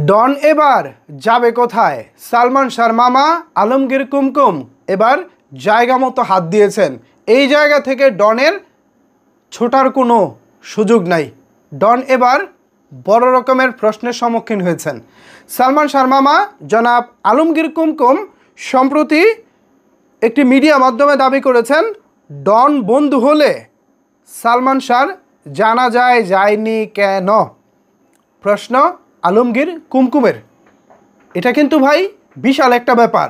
ডন এবার যাবে কোথায়? সালমান শাহর মামা আলমগীর কুমকুম এবার জায়গা মতো হাত দিয়েছেন। এই জায়গা থেকে ডনের ছোটার কোনো সুযোগ নাই। ডন এবার বড় রকমের প্রশ্নের সম্মুখীন হয়েছেন। সালমান শাহর মামা জনাব আলমগীর কুমকুম সম্প্রতি একটি মিডিয়া মাধ্যমে দাবি করেছেন, ডন বন্ধু হলে সালমান শাহর জানাজায় যায়নি কেন? প্রশ্ন আলমগীর কুমকুমের। এটা কিন্তু ভাই বিশাল একটা ব্যাপার।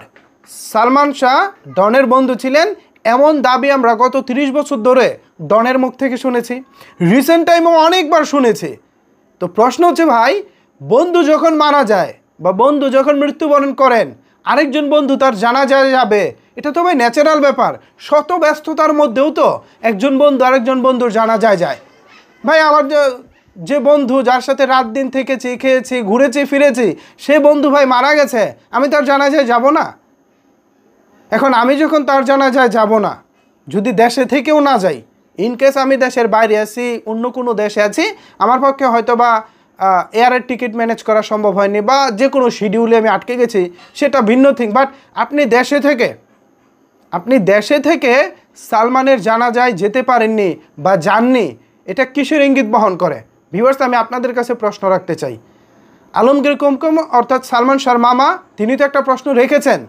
সালমান শাহ ডনের বন্ধু ছিলেন এমন দাবি আমরা গত 30 বছর ধরে ডনের মুখ থেকে শুনেছি, রিসেন্ট টাইমেও অনেকবার শুনেছি। তো প্রশ্ন হচ্ছে ভাই, বন্ধু যখন মারা যায় বা বন্ধু যখন মৃত্যুবরণ করেন, আরেকজন বন্ধু তার জানাজায় যাবে, এটা তো ভাই ন্যাচারাল ব্যাপার। শত ব্যস্ততার মধ্যেও তো একজন বন্ধু আরেকজন বন্ধুর জানাজায় যায়। ভাই আমার যে বন্ধু যার সাথে রাত দিন থেকেছি, খেয়েছি, ঘুরেছি, ফিরেছি, সে বন্ধু ভাই মারা গেছে, আমি তার জানাজায় যাব না? এখন আমি যখন তার জানাজায় যাব না, যদি দেশে থেকেও না যাই, ইনকেস আমি দেশের বাইরে আছি, অন্য কোনো দেশে আছি, আমার পক্ষে হয়তো বা এয়ারের টিকিট ম্যানেজ করা সম্ভব হয়নি বা যে কোনো শিডিউলে আমি আটকে গেছি, সেটা ভিন্ন থিং। বাট আপনি দেশে থেকে সালমানের জানাজায় যেতে পারেননি বা যাননি, এটা কিসের ইঙ্গিত বহন করে? ভিউয়ার্স, আমি আপনাদের কাছে প্রশ্ন রাখতে চাই। আলমগীর কুমকুম অর্থাৎ সালমান শাহর মামা, তিনি তো একটা প্রশ্ন রেখেছেন,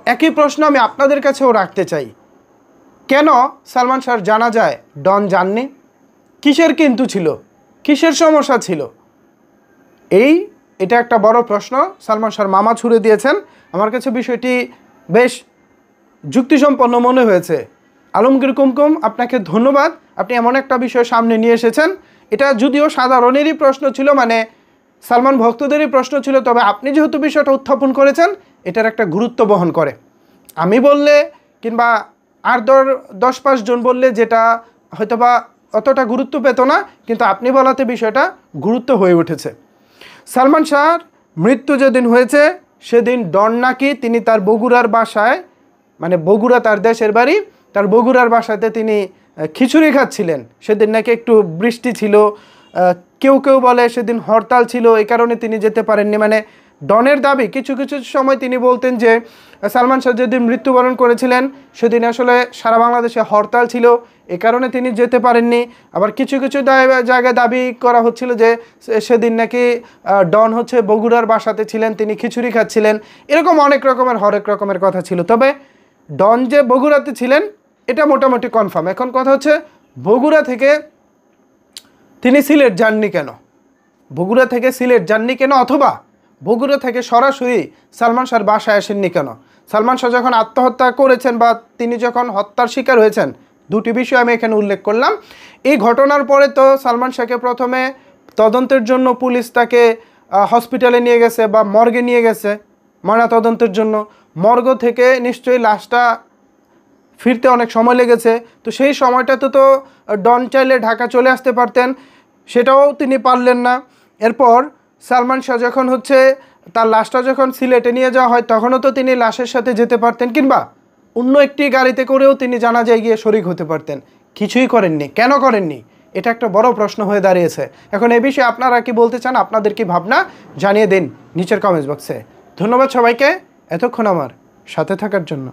একই প্রশ্ন আমি আপনাদের কাছেও রাখতে চাই। কেন সালমান শাহর জানাজায় ডন যাননি? কিসের কিন্তু ছিল, কিসের সমস্যা ছিল? এটা একটা বড় প্রশ্ন সালমান শাহর মামা ছুড়ে দিয়েছেন। আমার কাছে বিষয়টি বেশ যুক্তিসম্পন্ন মনে হয়েছে। আলমগীর কুমকুম, আপনাকে ধন্যবাদ। আপনি এমন একটা বিষয় সামনে নিয়ে এসেছেন। এটা যদিও সাধারণেরই প্রশ্ন ছিল, মানে সালমান ভক্তদেরই প্রশ্ন ছিল, তবে আপনি যেহেতু বিষয়টা উত্থাপন করেছেন, এটার একটা গুরুত্ব বহন করে। আমি বললে কিংবা আর 10-5 জন বললে যেটা হয়তোবা অতটা গুরুত্ব পেত না, কিন্তু আপনি বলাতে বিষয়টা গুরুত্ব হয়ে উঠেছে। সালমান শাহর মৃত্যু যেদিন হয়েছে, সেদিন ডন নাকি তিনি তার বগুড়ার বাসায়, মানে বগুড়া তার দেশের বাড়ি, তার বগুড়ার বাসাতে তিনি খিচুড়ি খাচ্ছিলেন। সেদিন নাকি একটু বৃষ্টি ছিল, কেউ বলে সেদিন হরতাল ছিল, এই কারণে তিনি যেতে পারেননি। মানে ডনের দাবি, কিছু সময় তিনি বলতেন যে সালমান শাহ যেদিন মৃত্যুবরণ করেছিলেন সেদিন আসলে সারা বাংলাদেশে হরতাল ছিল, এ কারণে তিনি যেতে পারেননি। আবার কিছু জায়গায় দাবি করা হচ্ছিল যে সেদিন নাকি ডন হচ্ছে বগুড়ার বাসাতে ছিলেন, তিনি খিচুড়ি খাচ্ছিলেন। এরকম হরেক রকমের কথা ছিল। তবে ডন যে বগুড়াতে ছিলেন এটা মোটামুটি কনফার্ম। এখন কথা হচ্ছে, বগুড়া থেকে তিনি সিলেট যাননি কেন? অথবা বগুড়া থেকে সরাসরি সালমান শাহর বাসায় আসেননি কেন? সালমান শাহ যখন আত্মহত্যা করেছেন বা তিনি যখন হত্যার শিকার হয়েছেন, দুটি বিষয় আমি এখানে উল্লেখ করলাম। এই ঘটনার পরে তো সালমান শাহকে প্রথমে তদন্তের জন্য পুলিশ তাকে হসপিটালে নিয়ে গেছে বা মর্গে নিয়ে গেছে ময়না তদন্তের জন্য। মর্গ থেকে নিশ্চয়ই লাশটা ফিরতে অনেক সময় লেগেছে। তো সেই সময়টাতে তো ডন চাইলে ঢাকা চলে আসতে পারতেন, সেটাও তিনি পারলেন না। এরপর সালমান শাহ যখন তার লাশটা যখন সিলেটে নিয়ে যাওয়া হয়, তখনও তো তিনি লাশের সাথে যেতে পারতেন, কিংবা অন্য একটি গাড়িতে করেও তিনি জানাজায় গিয়ে শরিক হতে পারতেন। কিছুই করেননি। কেন করেননি? এটা একটা বড় প্রশ্ন হয়ে দাঁড়িয়েছে। এখন এই বিষয়ে আপনারা কি বলতে চান? আপনাদের কি ভাবনা জানিয়ে দিন নিচের কমেন্টস বক্সে। ধন্যবাদ সবাইকে এতক্ষণ আমার সাথে থাকার জন্য।